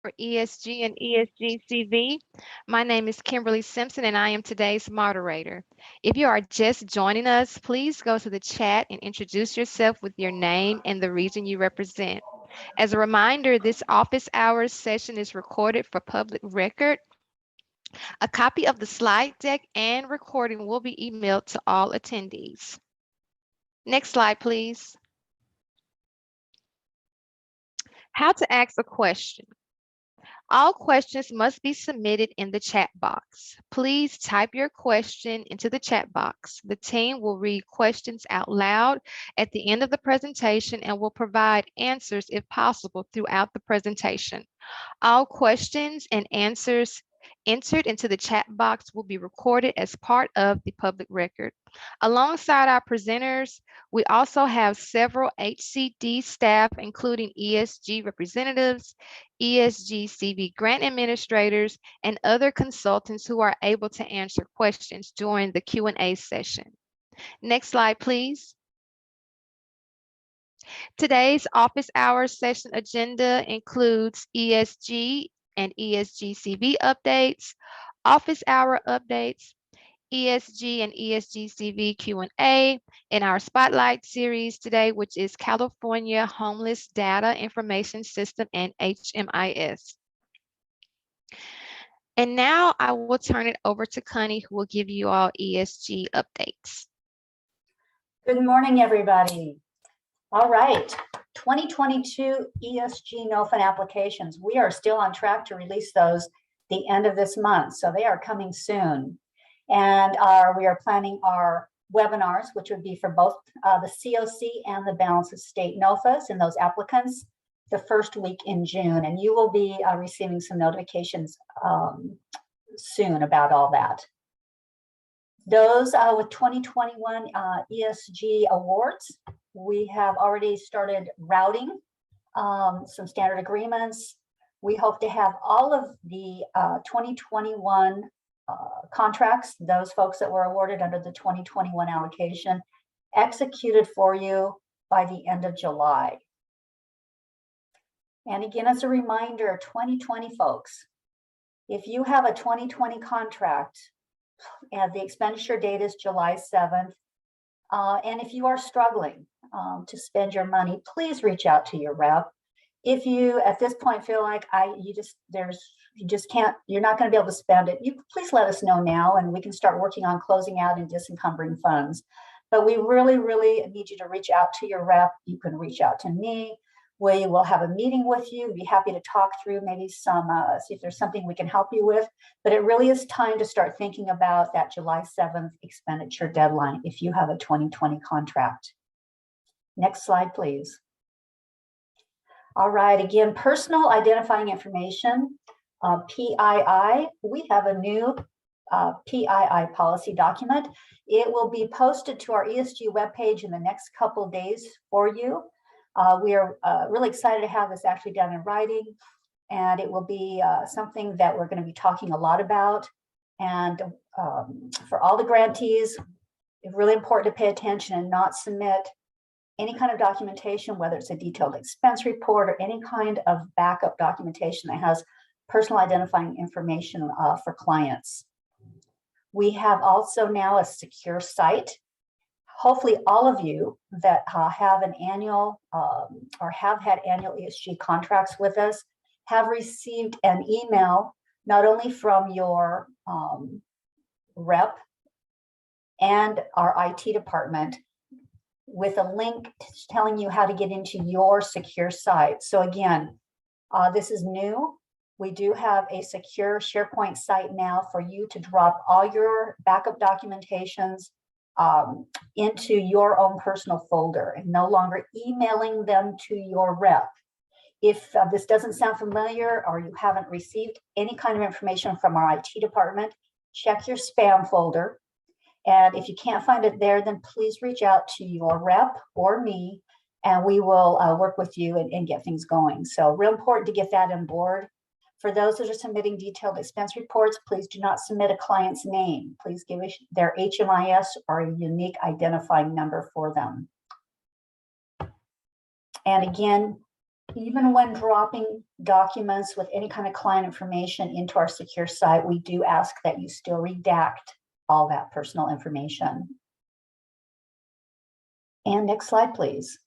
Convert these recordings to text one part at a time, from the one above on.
for ESG and ESG-CV. My name is Kimberly Simpson and I am today's moderator. If you are just joining us, please go to the chat and introduce yourself with your name and the region you represent. As a reminder, this office hours session is recorded for public record. A copy of the slide deck and recording will be emailed to all attendees. Next slide, please. How to ask a question. All questions must be submitted in the chat box. Please type your question into the chat box. The team will read questions out loud at the end of the presentation and will provide answers if possible throughout the presentation. All questions and answers entered into the chat box will be recorded as part of the public record. Alongside our presenters, we also have several HCD staff, including ESG representatives, ESG-CV grant administrators, and other consultants who are able to answer questions during the Q&A session. Next slide, please. Today's office hours session agenda includes ESG and ESG-CV updates, office hour updates, ESG and ESG-CV Q&A, and our Spotlight series today, which is California Homeless Data Information System and HMIS. And now I will turn it over to Connie, who will give you all ESG updates. Good morning, everybody. All right, 2022 ESG NOFN applications. We are still on track to release those the end of this month, so they are coming soon. And we are planning our webinars, which would be for both the COC and the balance of state NOFAs and those applicants the first week in June. And you will be receiving some notifications soon about all that. Those with 2021 ESG awards, we have already started routing some standard agreements. We hope to have all of the 2021 contracts, those folks that were awarded under the 2021 allocation, executed for you by the end of July. And again, as a reminder, 2020 folks, if you have a 2020 contract and the expenditure date is July 7th, and if you are struggling to spend your money, please reach out to your rep. If you at this point feel like you're not going to be able to spend it, you please let us know now and we can start working on closing out and disencumbering funds. But we really, really need you to reach out to your rep. You can reach out to me. We will have a meeting with you. Be happy to talk through maybe some, see if there's something we can help you with. But it really is time to start thinking about that July 7th expenditure deadline if you have a 2020 contract. Next slide, please. All right, again, personal identifying information, PII. We have a new PII policy document. It will be posted to our ESG webpage in the next couple days for you. We are really excited to have this actually done in writing, and it will be something that we're going to be talking a lot about. And for all the grantees, it's really important to pay attention and not submit any kind of documentation, whether it's a detailed expense report or any kind of backup documentation that has personal identifying information for clients. We have also now a secure site. Hopefully all of you that have an annual or have had annual ESG contracts with us have received an email, not only from your rep and our IT department, with a link telling you how to get into your secure site. So again, this is new. We do have a secure SharePoint site now for you to drop all your backup documentations into your own personal folder and no longer emailing them to your rep. If this doesn't sound familiar or you haven't received any kind of information from our IT department, check your spam folder. And if you can't find it there, then please reach out to your rep or me, and we will work with you and get things going. So real important to get that on board. For those that are submitting detailed expense reports, please do not submit a client's name. Please give us their HMIS or a unique identifying number for them. And again, Even when dropping documents with any kind of client information into our secure site, we do ask that you still redact all that personal information. And next slide, please.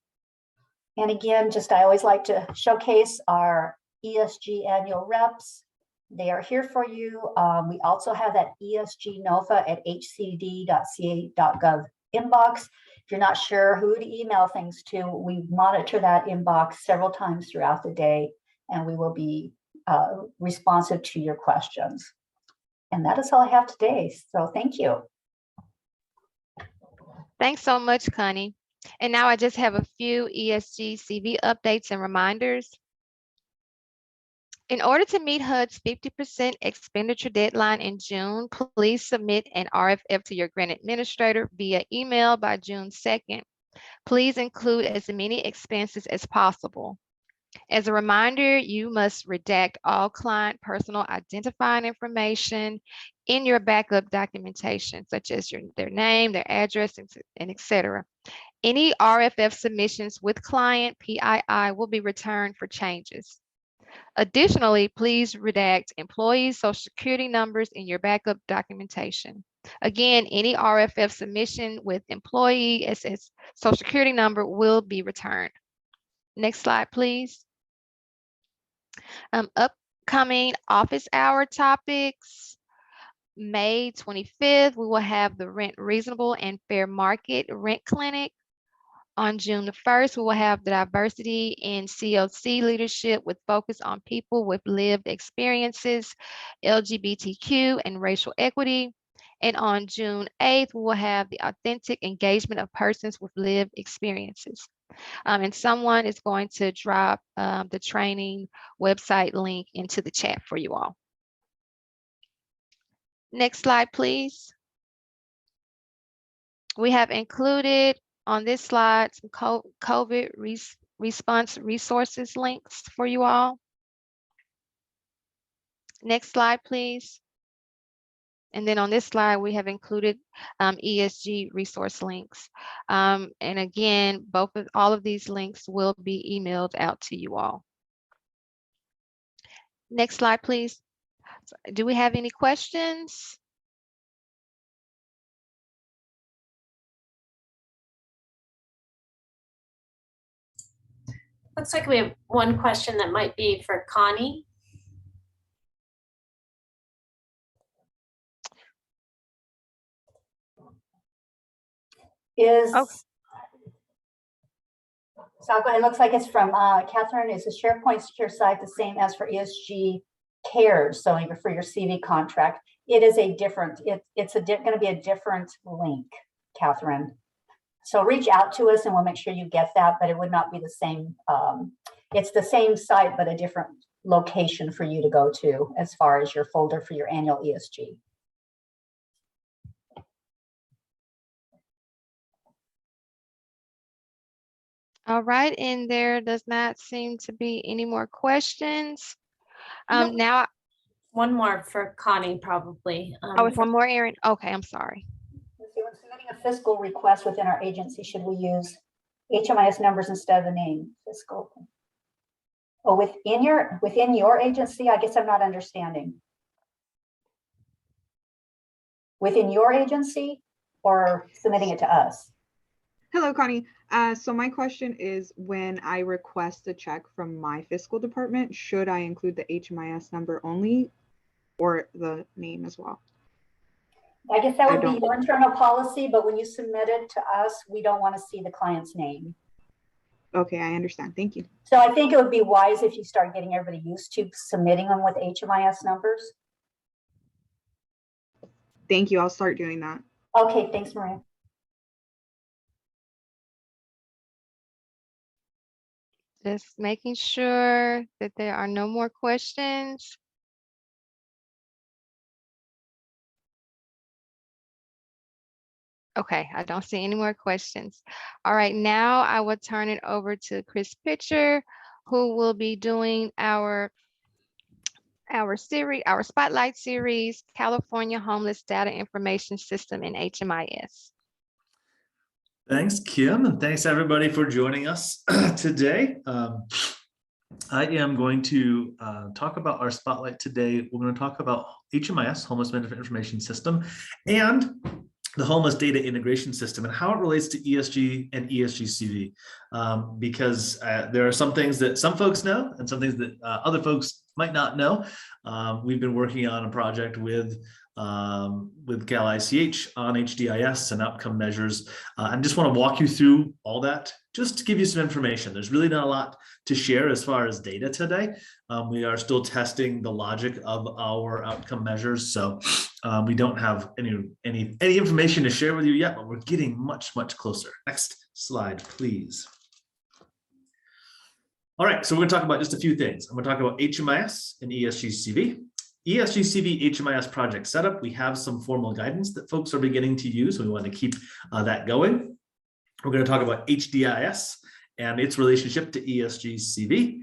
And again, I always like to showcase our ESG annual reps. They are here for you. We also have that ESG NOFA at hcd.ca.gov inbox. If you're not sure who to email things to, we monitor that inbox several times throughout the day, and we will be responsive to your questions. And that is all I have today. So thank you. Thanks so much, Connie. And now I just have a few ESG-CV updates and reminders. In order to meet HUD's 50% expenditure deadline in June, please submit an RFF to your grant administrator via email by June 2nd. Please include as many expenses as possible. As a reminder, you must redact all client personal identifying information in your backup documentation, such as their name, their address, and etc. Any RFF submissions with client PII will be returned for changes. Additionally, please redact employees' social security numbers in your backup documentation. Again, any RFF submission with employee SS social security number will be returned. Next slide, please. Upcoming office hour topics. May 25th, we will have the Rent Reasonable and Fair Market Rent Clinic. On June the 1st, we will have the Diversity in COC Leadership with focus on people with lived experiences, LGBTQ, and racial equity. And on June 8th, we will have the Authentic Engagement of Persons with Lived Experiences. And someone is going to drop the training website link into the chat for you all. Next slide, please. We have included on this slide some COVID response resources links for you all. Next slide, please. And then on this slide, we have included ESG resource links. And again, all of these links will be emailed out to you all. Next slide, please. Do we have any questions? Looks like we have one question that might be for Connie. So I'll go ahead. It looks like it's from Catherine. Is the SharePoint secure site the same as for ESG Cares? So for your CV contract, it is a different, it's going to be a different link, Catherine. So reach out to us and we'll make sure you get that, but it would not be the same. It's the same site, but a different location for you to go to as far as your folder for your annual ESG. All right, and there does not seem to be any more questions. Nope. Now, one more for Connie, probably. It's one more, Erin. Okay, I'm sorry. Let's see, when submitting a fiscal request within our agency, should we use HMIS numbers instead of the name fiscal? Oh, within your agency, I guess I'm not understanding. Within your agency or submitting it to us? Hello, Connie. So my question is, when I request a check from my fiscal department, should I include the HMIS number only or the name as well? I guess that would be your internal policy, but when you submit it to us, we don't want to see the client's name. Okay, I understand. Thank you. So I think it would be wise if you start getting everybody used to submitting them with HMIS numbers. Thank you. I'll start doing that. Okay, thanks, Maria. Just making sure that there are no more questions. Okay, I don't see any more questions. All right, now I will turn it over to Chris Pitcher, who will be doing our spotlight series, California Homeless Data Information System in HMIS. Thanks, Kim, and thanks everybody for joining us today. I am going to talk about our spotlight today. We're going to talk about HMIS, Homeless Benefit Information System, and the Homeless Data Integration System and how it relates to ESG and ESG-CV, because there are some things that some folks know and some things that other folks might not know. We've been working on a project with Cal ICH on HDIS and outcome measures. I just want to walk you through all that just to give you some information. There's really not a lot to share as far as data today. We are still testing the logic of our outcome measures, so we don't have any information to share with you yet, but we're getting much closer. Next slide, please. All right, so we're going to talk about just a few things. I'm going to talk about HMIS and ESG-CV. ESG-CV HMIS project setup. We have some formal guidance that folks are beginning to use. We want to keep that going. We're going to talk about HDIS and its relationship to ESG-CV.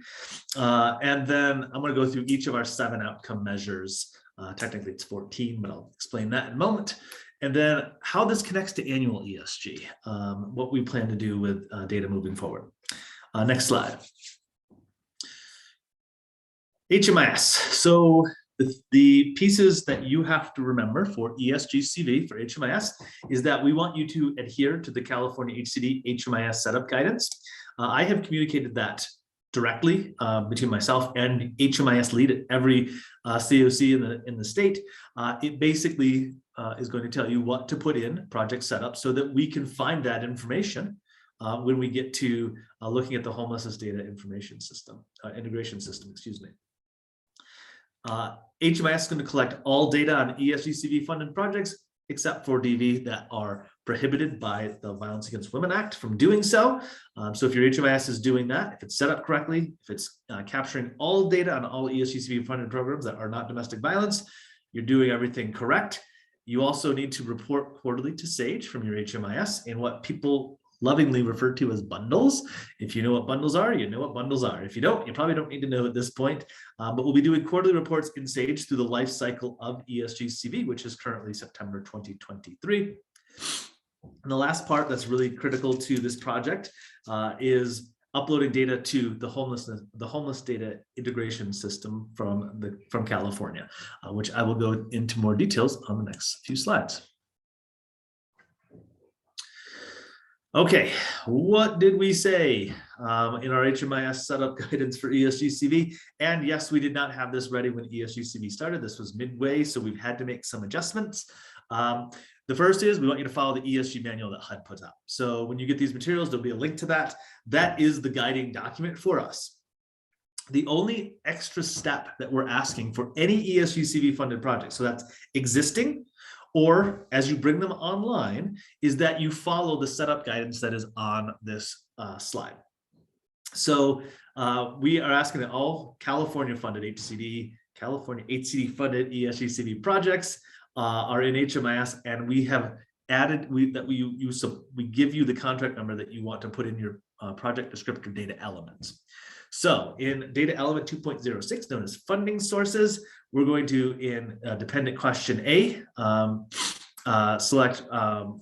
And then I'm going to go through each of our 7 outcome measures. Technically it's 14, but I'll explain that in a moment. And then how this connects to annual ESG, what we plan to do with data moving forward. Next slide. HMIS. So the pieces that you have to remember for ESG-CV for HMIS is that we want you to adhere to the California HCD HMIS setup guidance. I have communicated that directly between myself and HMIS lead at every COC in the state. It basically is going to tell you what to put in project setup so that we can find that information when we get to looking at the homelessness data information system, integration system, excuse me. HMIS is going to collect all data on ESG-CV funded projects except for DV that are prohibited by the Violence Against Women Act from doing so. So if your HMIS is doing that, if it's set up correctly, if it's capturing all data on all ESG-CV funded programs that are not domestic violence, you're doing everything correct. You also need to report quarterly to SAGE from your HMIS in what people lovingly referred to as bundles. If you know what bundles are, you know what bundles are. If you don't, you probably don't need to know at this point, but we'll be doing quarterly reports in SAGE through the life cycle of ESG-CV, which is currently September 2023. And the last part that's really critical to this project is uploading data to the homeless data integration system from California, which I will go into more details on the next few slides. Okay, what did we say in our HMIS setup guidance for ESG-CV? And yes, we did not have this ready when ESG-CV started. This was midway, so we've had to make some adjustments. The first is we want you to follow the ESG manual that HUD puts out. So when you get these materials, there'll be a link to that. That is the guiding document for us. The only extra step that we're asking for any ESG-CV funded project, so that's existing, or as you bring them online, is that you follow the setup guidance that is on this slide. So we are asking that all California funded California HCD funded ESG-CV projects are in HMIS, and we have added we give you the contract number that you want to put in your project descriptor data elements. So in data element 2.06, known as funding sources, we're going to, in dependent question A, select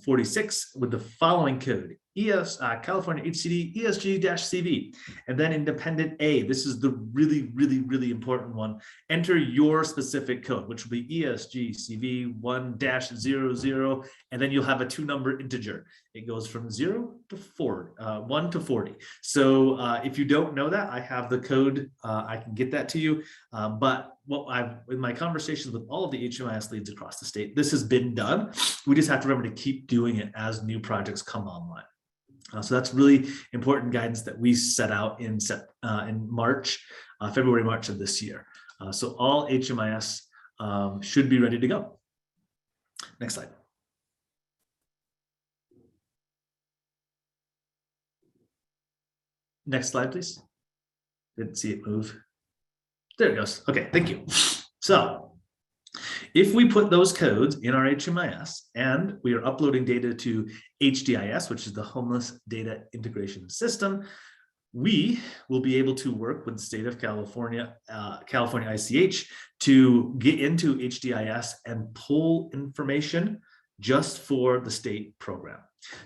46 with the following code, California HCD ESG-CV. And then in dependent A, this is the really important one. Enter your specific code, which will be ESG-CV 1-00, and then you'll have a 2-number integer. It goes from 0 to 1 to 40. So if you don't know that, I have the code. I can get that to you. But in my conversations with all of the HMIS leads across the state, this has been done. We just have to remember to keep doing it as new projects come online. So that's really important guidance that we set out in February, March of this year. So all HMIS should be ready to go. Next slide. Next slide, please. Didn't see it move. There it goes. Okay, thank you. So if we put those codes in our HMIS and we are uploading data to HDIS, which is the Homeless Data Integration System, we will be able to work with the state of California, California ICH, to get into HDIS and pull information just for the state program.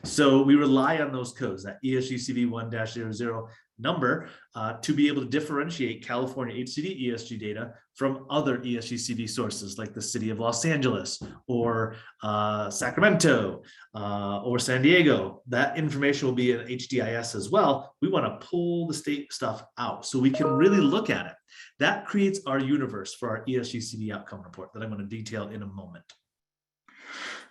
So we rely on those codes, that ESG-CV 1-00, number to be able to differentiate California HCD ESG data from other ESG-CV sources like the city of Los Angeles or Sacramento or San Diego. That information will be in HDIS as well. We want to pull the state stuff out so we can really look at it. That creates our universe for our ESG-CV outcome report that I'm going to detail in a moment.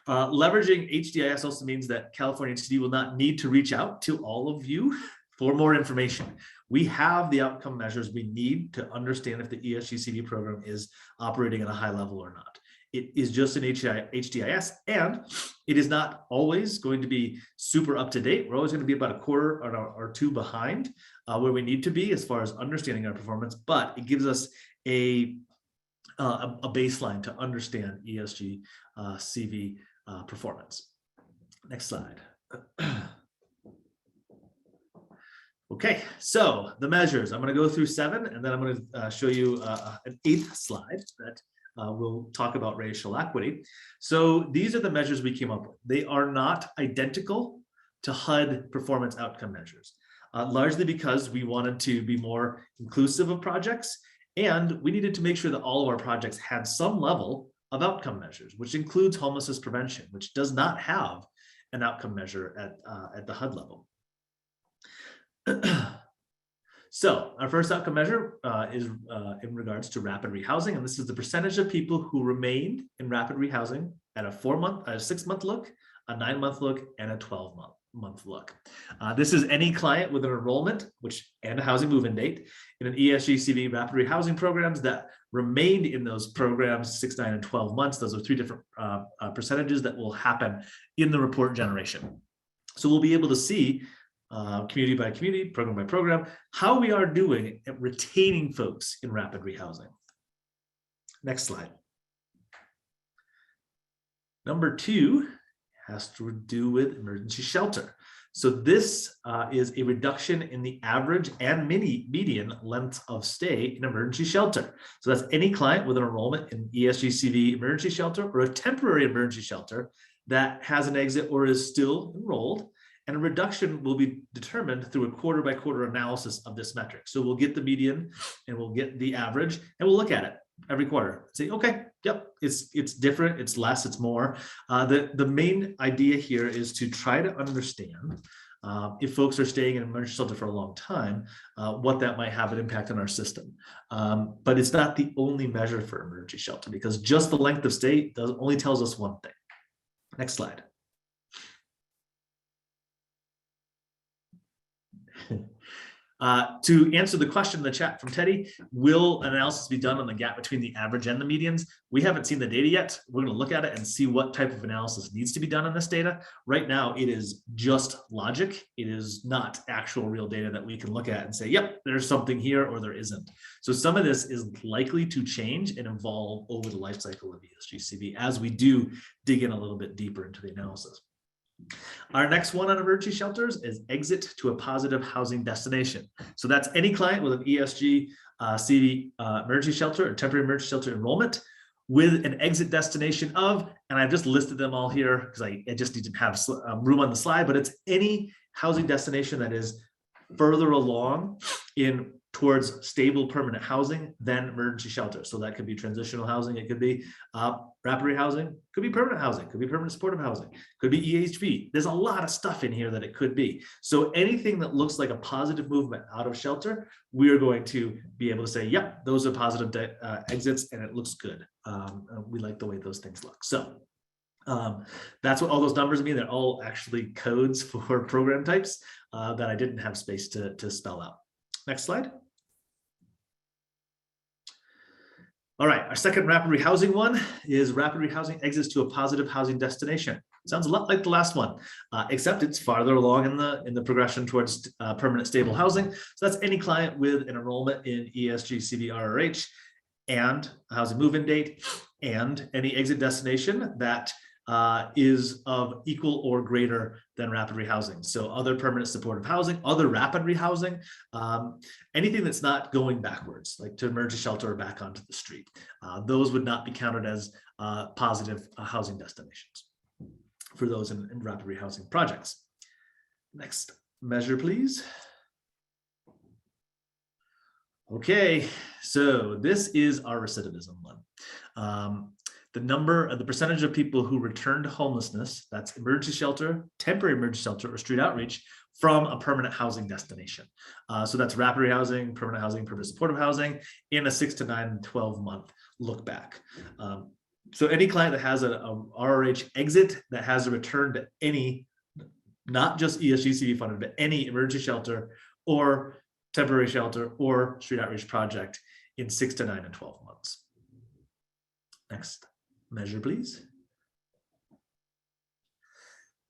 Leveraging HDIS also means that California HCD will not need to reach out to all of you for more information. We have the outcome measures we need to understand if the ESG-CV program is operating at a high level or not. It is just an HDIS, and it is not always going to be super up to date. We're always going to be about a quarter or two behind where we need to be as far as understanding our performance, but it gives us a baseline to understand ESG-CV performance. Next slide. Okay, so the measures, I'm going to go through 7, and then I'm going to show you an 8th slide that we'll talk about racial equity. So these are the measures we came up with. They are not identical to HUD performance outcome measures, largely because we wanted to be more inclusive of projects, and we needed to make sure that all of our projects had some level of outcome measures, which includes homelessness prevention, which does not have an outcome measure at the HUD level. So our first outcome measure is in regards to rapid rehousing, and this is the percentage of people who remained in rapid rehousing at a 6-month look, a 9-month look, and a 12-month look. This is any client with an enrollment and a housing move-in date in an ESG-CV rapid rehousing programs that remained in those programs 6, 9, and 12 months. Those are 3 different percentages that will happen in the report generation. So we'll be able to see community by community, program by program, how we are doing at retaining folks in rapid rehousing. Next slide. Number 2 has to do with emergency shelter. So this is a reduction in the average and median length of stay in emergency shelter. So that's any client with an enrollment in ESG-CV emergency shelter or a temporary emergency shelter that has an exit or is still enrolled. And a reduction will be determined through a quarter by quarter analysis of this metric. So we'll get the median and we'll get the average and we'll look at it every quarter. Say, okay, yep, it's different, it's less, it's more. The main idea here is to try to understand if folks are staying in emergency shelter for a long time, what that might have an impact on our system. But it's not the only measure for emergency shelter because just the length of stay only tells us one thing. Next slide. To answer the question in the chat from Teddy, will analysis be done on the gap between the average and the medians? We haven't seen the data yet. We're going to look at it and see what type of analysis needs to be done on this data. Right now, it is just logic. It is not actual real data that we can look at and say, yep, there's something here or there isn't. So some of this is likely to change and evolve over the life cycle of ESG-CV as we do dig in a little bit deeper into the analysis. Our next one on emergency shelters is exit to a positive housing destination. So that's any client with an ESG-CV emergency shelter or temporary emergency shelter enrollment with an exit destination of, and I've just listed them all here because I just need to have room on the slide, but it's any housing destination that is further along towards stable permanent housing than emergency shelter. So that could be transitional housing, it could be rapid rehousing, could be permanent housing, could be permanent supportive housing, could be EHV. There's a lot of stuff in here that it could be. So anything that looks like a positive movement out of shelter, we are going to be able to say, yep, those are positive exits and it looks good. We like the way those things look. So that's what all those numbers mean. They're all actually codes for program types that I didn't have space to spell out. Next slide. All right, our second rapid rehousing one is rapid rehousing exits to a positive housing destination. Sounds a lot like the last one, except it's farther along in the progression towards permanent stable housing. So that's any client with an enrollment in ESG-CV RRH and a housing move-in date and any exit destination that is of equal or greater than rapid rehousing. So other permanent supportive housing, other rapid rehousing, anything that's not going backwards, like to emergency shelter or back onto the street. Those would not be counted as positive housing destinations for those in rapid rehousing projects. Next measure, please. Okay, so this is our recidivism one. The percentage of people who return to homelessness, that's emergency shelter, temporary emergency shelter, or street outreach from a permanent housing destination. So that's rapid rehousing, permanent supportive housing in a 6 to 9, 12 month look back. So any client that has a RRH exit that has a return to any, not just ESG-CV funded, but any emergency shelter or temporary shelter or street outreach project in 6 to 9 and 12 months. Next measure, please.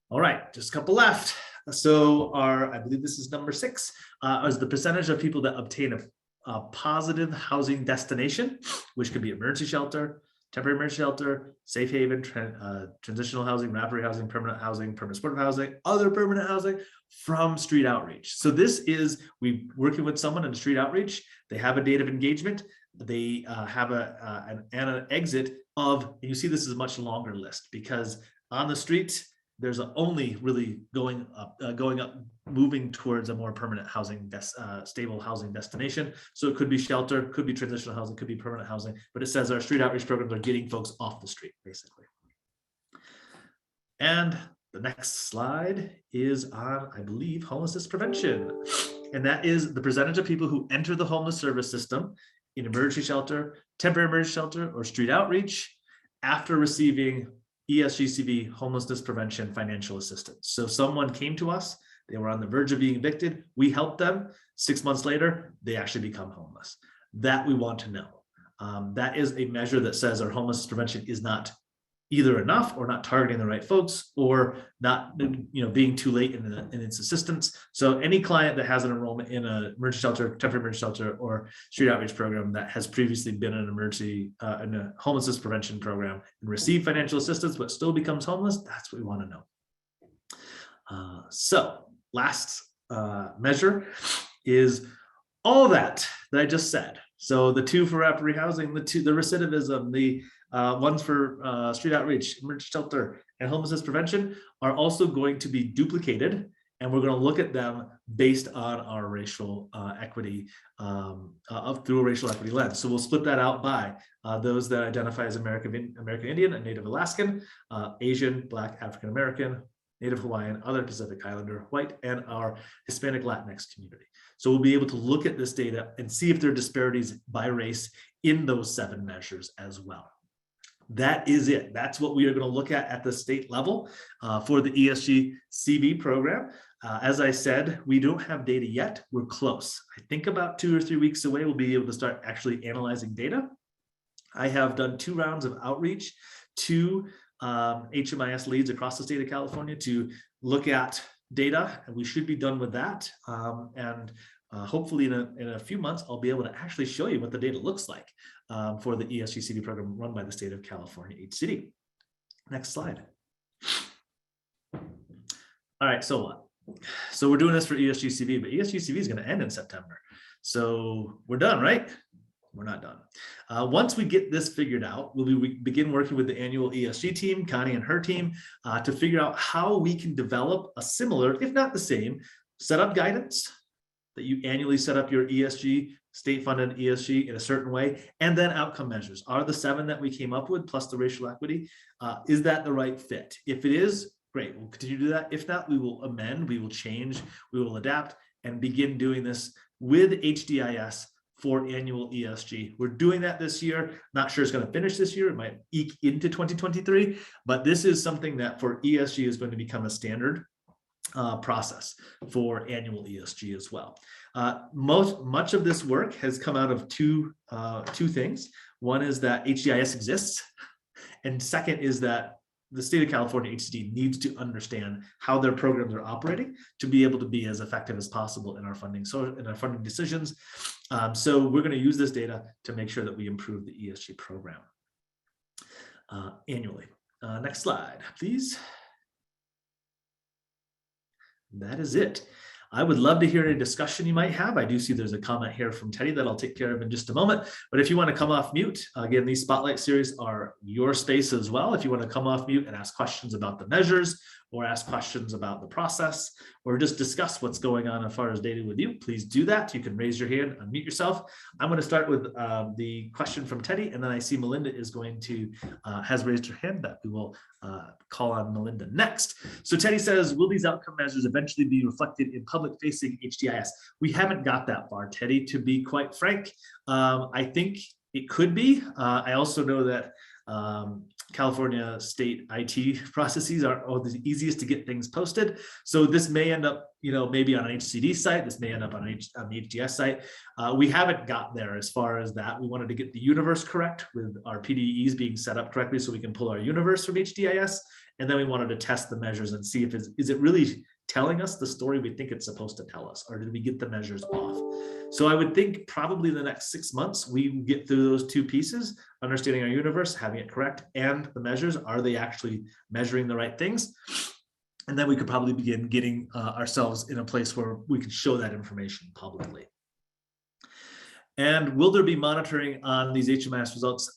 All right, just a couple left. So I believe this is number 6, is the percentage of people that obtain a positive housing destination, which could be emergency shelter, temporary emergency shelter, safe haven, transitional housing, rapid housing, permanent supportive housing, other permanent housing from street outreach. So this is, we working with someone in street outreach, they have a date of engagement, they have an exit of, and you see this is a much longer list because on the street, there's only really going up, moving towards a more permanent housing, stable housing destination. So it could be shelter, could be transitional housing, could be permanent housing, but it says our street outreach programs are getting folks off the street, basically. And the next slide is on, I believe, homelessness prevention. And that is the percentage of people who enter the homeless service system in emergency shelter, temporary emergency shelter, or street outreach after receiving ESG-CV homelessness prevention financial assistance. So someone came to us, they were on the verge of being evicted, we helped them, 6 months later, they actually become homeless. That we want to know. That is a measure that says our homelessness prevention is not either enough or not targeting the right folks or not being too late in its assistance. So any client that has an enrollment in a emergency shelter, temporary emergency shelter, or street outreach program that has previously been in in a homelessness prevention program and received financial assistance but still becomes homeless, that's what we want to know. So last measure is all that I just said. So the 2 for rapid rehousing, the recidivism, the ones for street outreach, emergency shelter, and homelessness prevention are also going to be duplicated, and we're going to look at them based on our racial equity, through a racial equity lens. So we'll split that out by those that identify as American Indian and Native Alaskan, Asian, Black, African American, Native Hawaiian, other Pacific Islander, white, and our Hispanic Latinx community. So we'll be able to look at this data and see if there are disparities by race in those 7 measures as well. That is it. That's what we are going to look at the state level for the ESG-CV program. As I said, we don't have data yet. We're close. I think about 2 or 3 weeks away, we'll be able to start actually analyzing data. I have done 2 rounds of outreach to HMIS leads across the state of California to look at data, and we should be done with that. Hopefully in a few months, I'll be able to actually show you what the data looks like for the ESG-CV program run by the state of California, HCD. Next slide. All right, so what? So we're doing this for ESG-CV, but ESG-CV is going to end in September. So we're done, right? We're not done. Once we get this figured out, we begin working with the annual ESG team, Connie and her team, to figure out how we can develop a similar, if not the same, setup guidance that you annually set up your ESG, state-funded ESG in a certain way, and then outcome measures. Are the 7 that we came up with, plus the racial equity, is that the right fit? If it is, great, we'll continue to do that. If not, we will amend, we will change, we will adapt, and begin doing this with HDIS for annual ESG. We're doing that this year. Not sure it's going to finish this year. It might eke into 2023, but this is something that for ESG is going to become a standard process for annual ESG as well. Much of this work has come out of two things. One is that HDIS exists, and second is that the state of California HCD needs to understand how their programs are operating to be able to be as effective as possible in our funding, in our funding decisions. So we're going to use this data to make sure that we improve the ESG program annually. Next slide, please. That is it. I would love to hear any discussion you might have. I do see there's a comment here from Teddy that I'll take care of in just a moment. But if you want to come off mute, again, these spotlight series are your space as well. If you want to come off mute and ask questions about the measures or ask questions about the process, or just discuss what's going on as far as data with you, please do that. You can raise your hand, unmute yourself. I'm going to start with the question from Teddy, and then I see Melinda is going to, has raised her hand, that we will call on Melinda next. So Teddy says, will these outcome measures eventually be reflected in public-facing HDIS? We haven't got that far, Teddy, to be quite frank. I think it could be. I also know that California state IT processes are the easiest to get things posted. So this may end up, maybe on an HCD site. This may end up on the HDS site. We haven't got there as far as that. We wanted to get the universe correct with our PDEs being set up correctly so we can pull our universe from HDIS. And then we wanted to test the measures and see if is it really telling us the story we think it's supposed to tell us, or did we get the measures off? So I would think probably the next 6 months, we get through those two pieces, understanding our universe, having it correct, and the measures, are they actually measuring the right things? And then we could probably begin getting ourselves in a place where we could show that information publicly. And will there be monitoring on these HMIS results?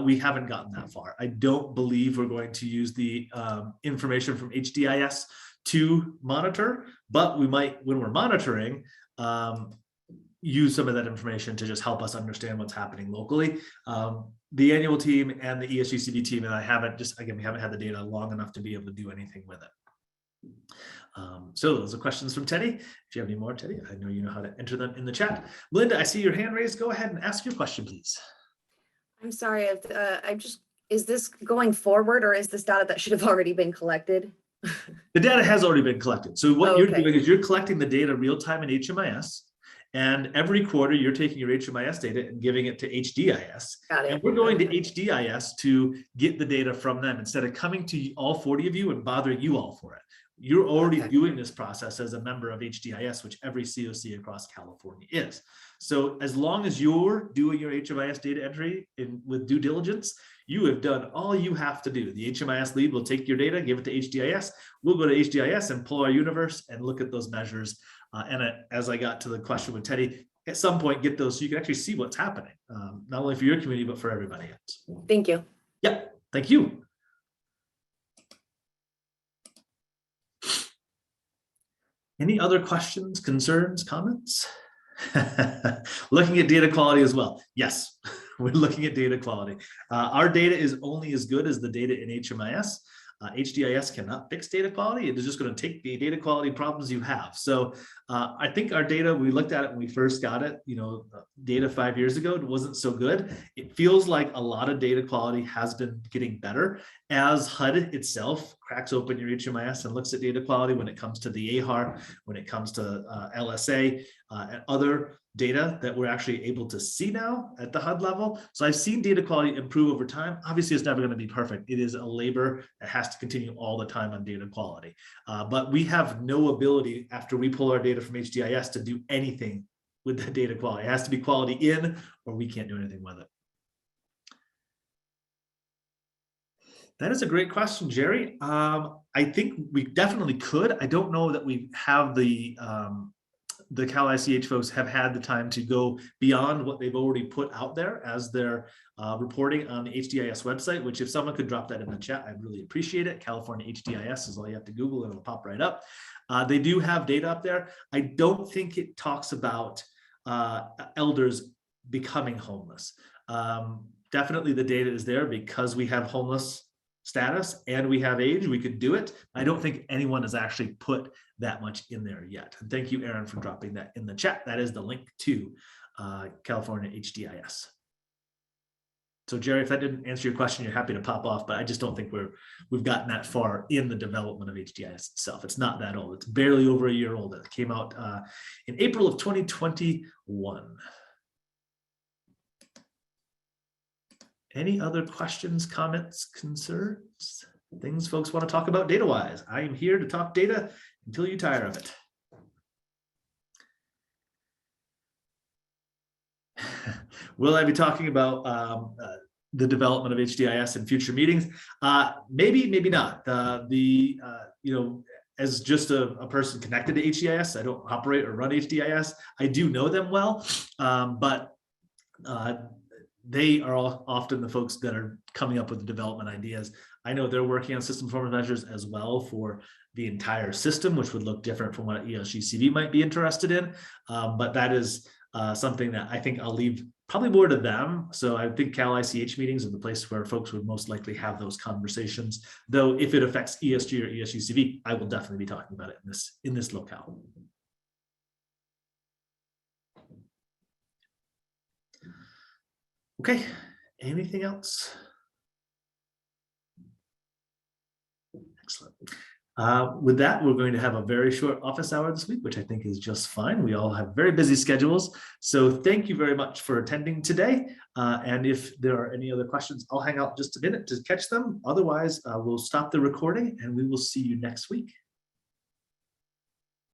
We haven't gotten that far. I don't believe we're going to use the information from HDIS to monitor, but we might, when we're monitoring, use some of that information to just help us understand what's happening locally. The annual team and the ESG-CV team and I haven't we haven't had the data long enough to be able to do anything with it. So those are questions from Teddy. If you have any more, Teddy, I know you know how to enter them in the chat. Melinda, I see your hand raised. Go ahead and ask your question, please. I'm sorry, is this going forward, or is this data that should have already been collected? The data has already been collected. So what Oh, you're okay. doing is you're collecting the data real time in HMIS, and every quarter you're taking your HMIS data and giving it to HDIS. Got it. And we're going to HDIS to get the data from them instead of coming to all 40 of you and bothering you all for it. You're already doing this process as a member of HDIS, which every COC across California is. So as long as you're doing your HMIS data entry with due diligence, you have done all you have to do. The HMIS lead will take your data, give it to HDIS. We'll go to HDIS and pull our universe and look at those measures. As I got to the question with Teddy, at some point get those so you can actually see what's happening, not only for your community, but for everybody else. Thank you. Yeah, thank you. Any other questions, concerns, comments? Looking at data quality as well. Yes, we're looking at data quality. Our data is only as good as the data in HMIS. HDIS cannot fix data quality. It is just going to take the data quality problems you have. So I think our data, we looked at it when we first got it, data 5 years ago, it wasn't so good. It feels like a lot of data quality has been getting better as HUD itself cracks open your HMIS and looks at data quality when it comes to the AHAR, when it comes to LSA and other data that we're actually able to see now at the HUD level. So I've seen data quality improve over time. Obviously, it's never going to be perfect. It is a labor that has to continue all the time on data quality. But we have no ability after we pull our data from HDIS to do anything with the data quality. It has to be quality in, or we can't do anything with it. That is a great question, Jerry. I think we definitely could. I don't know that we have the Cal ICH folks have had the time to go beyond what they've already put out there as their reporting on the HDIS website, which if someone could drop that in the chat, I'd really appreciate it. California HDIS is all you have to Google and it'll pop right up. They do have data up there. I don't think it talks about elders becoming homeless. Definitely the data is there because we have homeless status and we have age, we could do it. I don't think anyone has actually put that much in there yet. And thank you, Aaron, for dropping that in the chat. That is the link to California HDIS. So Jerry, if that didn't answer your question, you're happy to pop off, but I just don't think we've gotten that far in the development of HDIS itself. It's not that old. It's barely over a year old. It came out in April of 2021. Any other questions, comments, concerns, things folks want to talk about data-wise? I am here to talk data until you tire of it. Will I be talking about the development of HDIS in future meetings? Maybe, maybe not. As just a person connected to HDIS, I don't operate or run HDIS. I do know them well, but they are often the folks that are coming up with the development ideas. I know they're working on system performance measures as well for the entire system, which would look different from what ESG-CV might be interested in. But that is something that I think I'll leave probably more to them. So I think Cal ICH meetings are the place where folks would most likely have those conversations. Though if it affects ESG or ESG-CV, I will definitely be talking about it in this locale. Okay, anything else? Excellent. With that, we're going to have a very short office hour this week, which I think is just fine. We all have very busy schedules. So thank you very much for attending today. And if there are any other questions, I'll hang out just a minute to catch them. Otherwise, we'll stop the recording and we will see you next week.